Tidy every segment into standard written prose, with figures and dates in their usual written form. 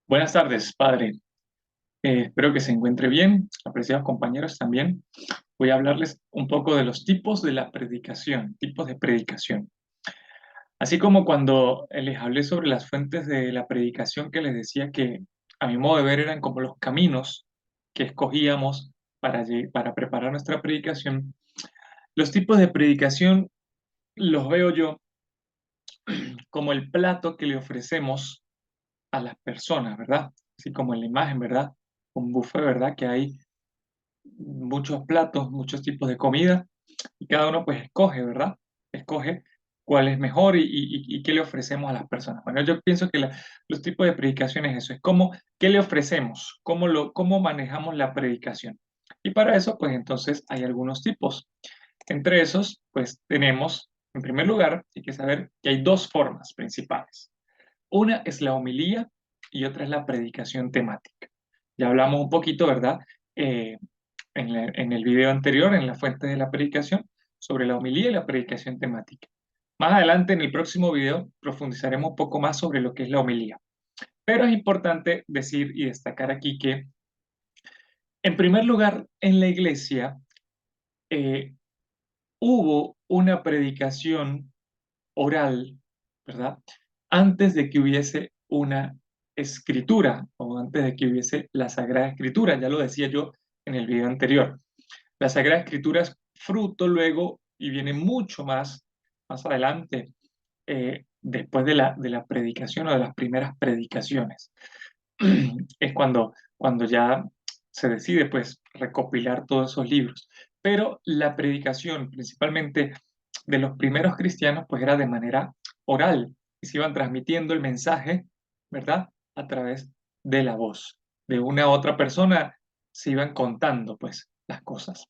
Buenas tardes, padre. Espero que se encuentre bien, apreciados compañeros también. Voy a hablarles un poco de los tipos de la predicación, tipos de predicación. Así como cuando les hablé sobre las fuentes de la predicación que les decía que a mi modo de ver eran como los caminos que escogíamos para preparar nuestra predicación, los tipos de predicación los veo yo como el plato que le ofrecemos a las personas, ¿verdad? Así como en la imagen, ¿verdad? Un buffet, ¿verdad? Que hay muchos platos, muchos tipos de comida y cada uno pues escoge, ¿verdad? Escoge cuál es mejor y qué le ofrecemos a las personas. Bueno, yo pienso que los tipos de predicaciones eso es como qué le ofrecemos, cómo manejamos la predicación. Y para eso pues entonces hay algunos tipos. Entre esos pues tenemos, en primer lugar, hay que saber que hay dos formas principales. Una es la homilía y otra es la predicación temática. Ya hablamos un poquito, ¿verdad? Eh, en el video anterior, en la fuente de la predicación, sobre la homilía y la predicación temática. Más adelante, en el próximo video, profundizaremos un poco más sobre lo que es la homilía. Pero es importante decir y destacar aquí que, en primer lugar, en la iglesia eh, hubo una predicación oral, ¿verdad? Antes de que hubiese una escritura o antes de que hubiese la Sagrada Escritura, ya lo decía yo en el video anterior. La Sagrada Escritura es fruto luego y viene mucho más adelante, después de la predicación o de las primeras predicaciones. Es cuando ya se decide pues recopilar todos esos libros. Pero la predicación, principalmente de los primeros cristianos, pues era de manera oral y se iban transmitiendo el mensaje, ¿verdad? A través de la voz. De una a otra persona se iban contando pues las cosas.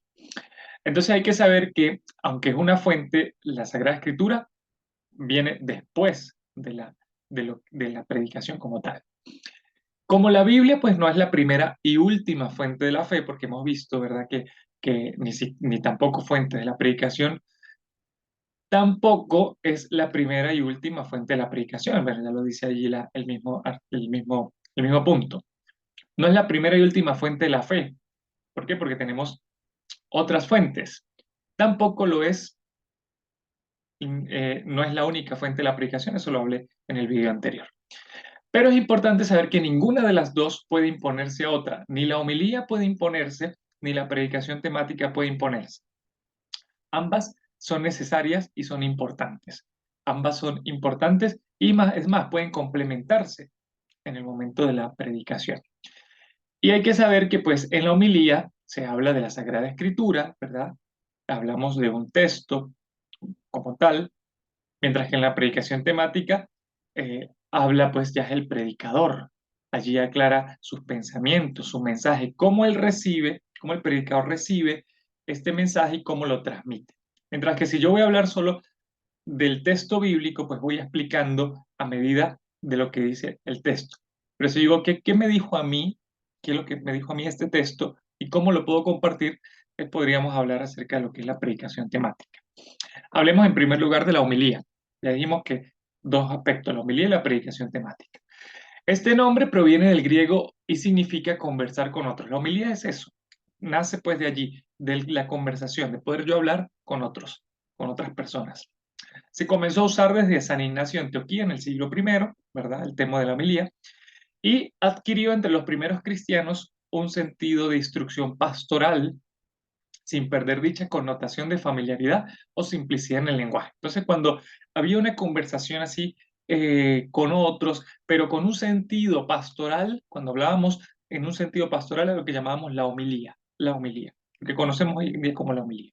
Entonces hay que saber que, aunque es una fuente, la Sagrada Escritura viene después de la predicación como tal. Como la Biblia, pues no es la primera y última fuente de la fe, porque hemos visto, ¿verdad?, que ni tampoco fuente de la predicación, tampoco es la primera y última fuente de la predicación, ¿verdad? Ya lo dice allí el mismo punto. No es la primera y última fuente de la fe. ¿Por qué? Porque tenemos otras fuentes. Tampoco lo es no es la única fuente de la predicación, eso lo hablé en el video anterior. Pero es importante saber que ninguna de las dos puede imponerse a otra, ni la homilía puede imponerse, ni la predicación temática puede imponerse. Ambas son necesarias y son importantes. Ambas son importantes y más, es más, pueden complementarse en el momento de la predicación. Y hay que saber que pues en la homilía se habla de la Sagrada Escritura, ¿verdad? Hablamos de un texto como tal, mientras que en la predicación temática habla pues ya es el predicador. Allí aclara sus pensamientos, su mensaje, cómo él recibe, cómo el predicador recibe este mensaje y cómo lo transmite. Mientras que si yo voy a hablar solo del texto bíblico, pues voy explicando a medida de lo que dice el texto. Pero si digo, ¿qué me dijo a mí? ¿Qué es lo que me dijo a mí este texto? ¿Y cómo lo puedo compartir? Podríamos hablar acerca de lo que es la predicación temática. Hablemos en primer lugar de la homilía. Ya dijimos que dos aspectos, la homilía y la predicación temática. Este nombre proviene del griego y significa conversar con otros. La homilía es eso, nace pues de allí, de la conversación, de poder yo hablar con otros, con otras personas. Se comenzó a usar desde San Ignacio de Antioquía en el siglo I, ¿verdad? El tema de la homilía, y adquirió entre los primeros cristianos un sentido de instrucción pastoral sin perder dicha connotación de familiaridad o simplicidad en el lenguaje. Entonces, cuando había una conversación así con otros, pero con un sentido pastoral, cuando hablábamos en un sentido pastoral, es lo que llamábamos la homilía, lo que conocemos hoy en día como la homilía.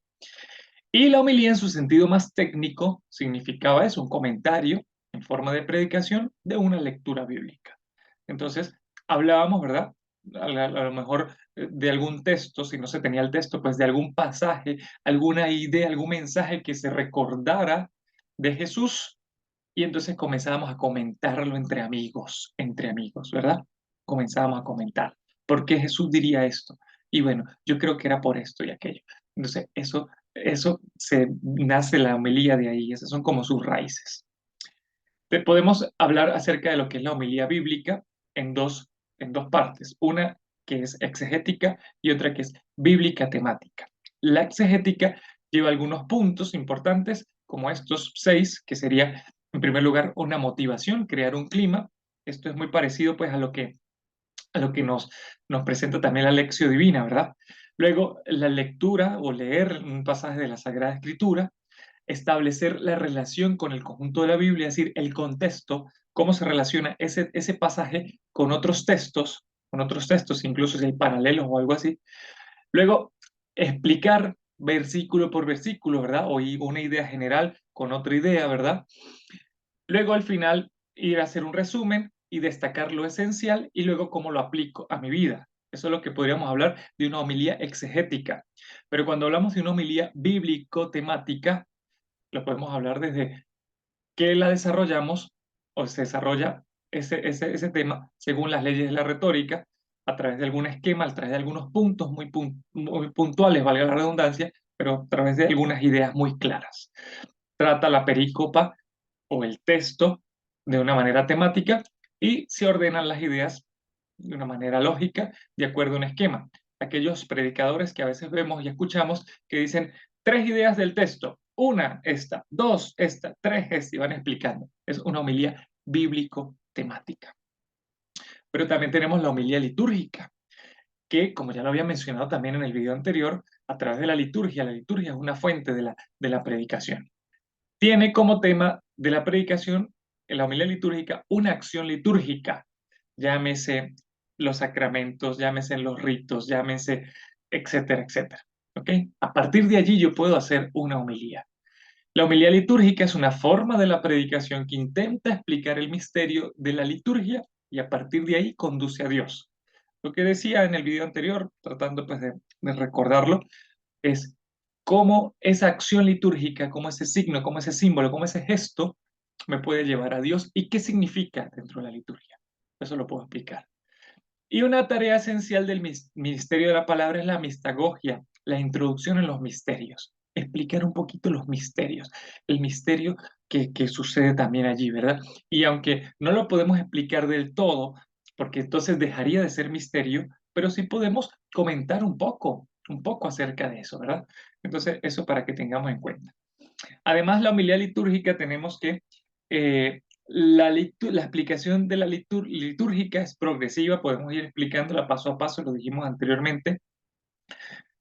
Y la homilía en su sentido más técnico significaba eso, un comentario en forma de predicación de una lectura bíblica. Entonces, hablábamos, ¿verdad? A lo mejor de algún texto, si no se tenía el texto, pues de algún pasaje, alguna idea, algún mensaje que se recordara de Jesús y entonces comenzábamos a comentarlo entre amigos, ¿verdad? Comenzábamos a comentar. ¿Por qué Jesús diría esto? Y bueno, yo creo que era por esto y aquello. Entonces, eso se nace la homilía de ahí, esas son como sus raíces. Podemos hablar acerca de lo que es la homilía bíblica en dos en dos partes, una que es exegética y otra que es bíblica temática. La exegética lleva algunos puntos importantes, como estos 6, que sería, en primer lugar, una motivación, crear un clima. Esto es muy parecido pues a lo que nos presenta también la Lección Divina, ¿verdad? Luego, la lectura o leer un pasaje de la Sagrada Escritura, establecer la relación con el conjunto de la Biblia, es decir, el contexto, cómo se relaciona ese pasaje con otros textos, incluso si hay paralelos o algo así. Luego, explicar versículo por versículo, ¿verdad? O una idea general con otra idea, ¿verdad? Luego, al final, ir a hacer un resumen y destacar lo esencial y luego cómo lo aplico a mi vida. Eso es lo que podríamos hablar de una homilía exegética. Pero cuando hablamos de una homilía bíblico-temática, lo podemos hablar desde que la desarrollamos o se desarrolla ese tema según las leyes de la retórica, a través de algún esquema, a través de algunos puntos muy puntuales, valga la redundancia, pero a través de algunas ideas muy claras. Trata la perícopa o el texto de una manera temática y se ordenan las ideas de una manera lógica, de acuerdo a un esquema. Aquellos predicadores que a veces vemos y escuchamos que dicen tres ideas del texto, una esta, dos esta, tres esta, y van explicando. Es una homilía bíblico-temática. Pero también tenemos la homilía litúrgica, que, como ya lo había mencionado también en el video anterior, a través de la liturgia es una fuente de la predicación. Tiene como tema de la predicación, en la homilía litúrgica, una acción litúrgica, llámese los sacramentos, llámese los ritos, llámese, etcétera, etcétera. ¿Ok? A partir de allí yo puedo hacer una homilía. La homilía litúrgica es una forma de la predicación que intenta explicar el misterio de la liturgia y a partir de ahí conduce a Dios. Lo que decía en el video anterior, tratando pues de recordarlo, es cómo esa acción litúrgica, cómo ese signo, cómo ese símbolo, cómo ese gesto me puede llevar a Dios y qué significa dentro de la liturgia. Eso lo puedo explicar. Y una tarea esencial del ministerio de la palabra es la mistagogia, la introducción en los misterios. Explicar un poquito los misterios, el misterio que sucede también allí, ¿verdad? Y aunque no lo podemos explicar del todo, porque entonces dejaría de ser misterio, pero sí podemos comentar un poco acerca de eso, ¿verdad? Entonces, eso para que tengamos en cuenta. Además, la homilía litúrgica tenemos que la explicación de la litúrgica es progresiva, podemos ir explicándola paso a paso, lo dijimos anteriormente.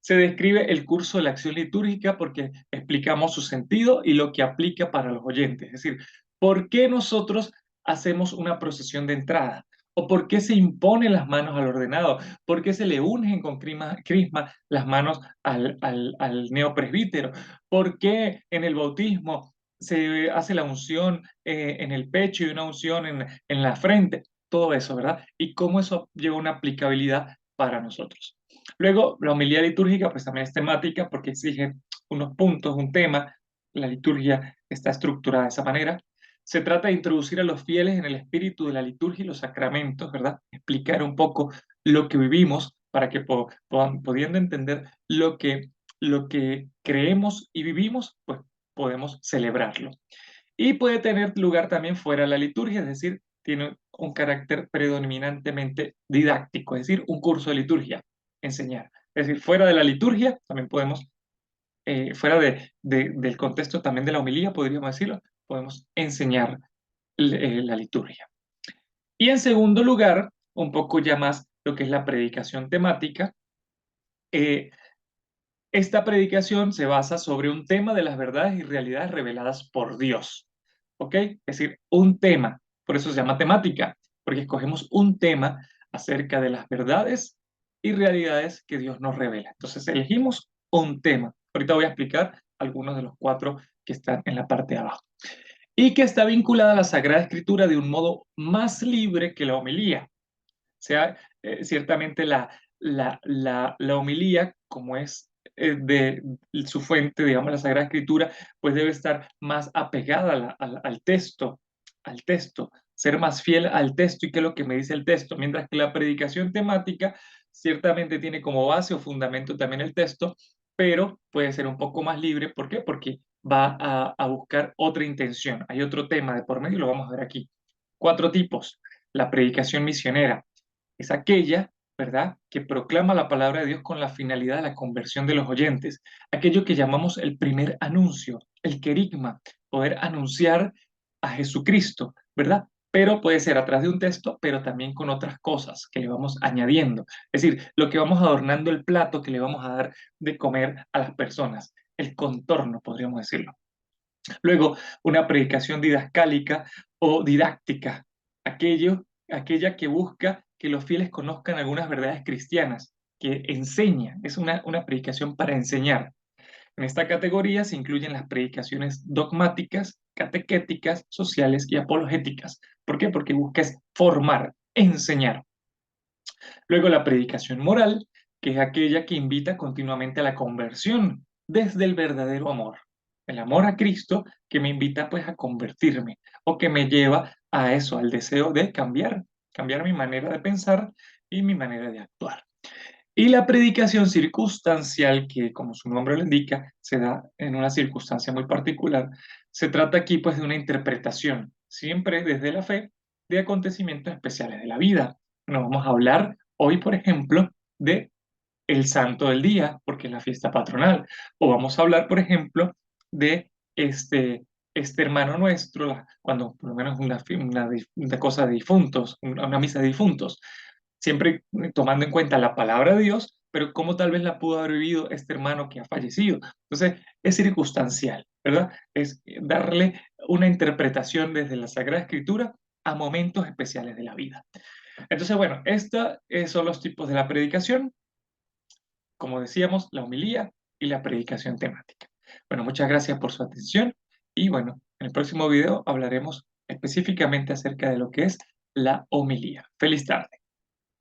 Se describe el curso de la acción litúrgica porque explicamos su sentido y lo que aplica para los oyentes. Es decir, ¿por qué nosotros hacemos una procesión de entrada? ¿O por qué se imponen las manos al ordenado? ¿Por qué se le ungen con crisma las manos al neopresbítero? ¿Por qué en el bautismo se hace la unción en el pecho y una unción en la frente? Todo eso, ¿verdad? Y cómo eso lleva una aplicabilidad para nosotros. Luego, la homilía litúrgica pues también es temática porque exige unos puntos, un tema. La liturgia está estructurada de esa manera. Se trata de introducir a los fieles en el espíritu de la liturgia y los sacramentos, ¿verdad? Explicar un poco lo que vivimos para que pudiendo entender lo que creemos y vivimos, pues podemos celebrarlo. Y puede tener lugar también fuera de la liturgia, es decir, tiene un carácter predominantemente didáctico, es decir, un curso de liturgia, enseñar. Es decir, fuera de la liturgia, también podemos, fuera del contexto también de la homilía, podríamos decirlo, podemos enseñar la liturgia. Y en segundo lugar, un poco ya más lo que es la predicación temática. eh, Esta predicación se basa sobre un tema de las verdades y realidades reveladas por Dios. ¿Ok? Es decir, un tema. Por eso se llama temática, porque escogemos un tema acerca de las verdades y realidades que Dios nos revela. Entonces elegimos un tema. Ahorita voy a explicar algunos de los cuatro que están en la parte de abajo. Y que está vinculada a la Sagrada Escritura de un modo más libre que la homilía. O sea, ciertamente la homilía, como es de su fuente, digamos, la Sagrada Escritura, pues debe estar más apegada al texto, ser más fiel al texto y qué es lo que me dice el texto, mientras que la predicación temática ciertamente tiene como base o fundamento también el texto, pero puede ser un poco más libre. ¿Por qué? Porque va a buscar otra intención. Hay otro tema de por medio y lo vamos a ver aquí. Cuatro tipos. La predicación misionera. Es aquella, ¿verdad?, que proclama la palabra de Dios con la finalidad de la conversión de los oyentes. Aquello que llamamos el primer anuncio, el querigma, poder anunciar a Jesucristo, ¿verdad? Pero puede ser a través de un texto, pero también con otras cosas que le vamos añadiendo. Es decir, lo que vamos adornando el plato que le vamos a dar de comer a las personas, el contorno, podríamos decirlo. Luego, una predicación didascálica o didáctica, aquella que busca que los fieles conozcan algunas verdades cristianas, que enseña, es una predicación para enseñar. En esta categoría se incluyen las predicaciones dogmáticas, catequéticas, sociales y apologéticas. ¿Por qué? Porque busca es formar, enseñar. Luego la predicación moral, que es aquella que invita continuamente a la conversión desde el verdadero amor. El amor a Cristo que me invita pues a convertirme o que me lleva a eso, al deseo de cambiar mi manera de pensar y mi manera de actuar. Y la predicación circunstancial, que como su nombre lo indica, se da en una circunstancia muy particular, se trata aquí pues de una interpretación, siempre desde la fe, de acontecimientos especiales de la vida. Nos vamos a hablar hoy, por ejemplo, de el santo del día, porque es la fiesta patronal, o vamos a hablar, por ejemplo, de este hermano nuestro, cuando por lo menos una cosa de difuntos, una misa de difuntos siempre tomando en cuenta la palabra de Dios, pero cómo tal vez la pudo haber vivido este hermano que ha fallecido. Entonces, es circunstancial, ¿verdad? Es darle una interpretación desde la Sagrada Escritura a momentos especiales de la vida. Entonces, bueno, estos son los tipos de la predicación, como decíamos, la homilía y la predicación temática. Bueno, muchas gracias por su atención y bueno, en el próximo video hablaremos específicamente acerca de lo que es la homilía. Feliz tarde.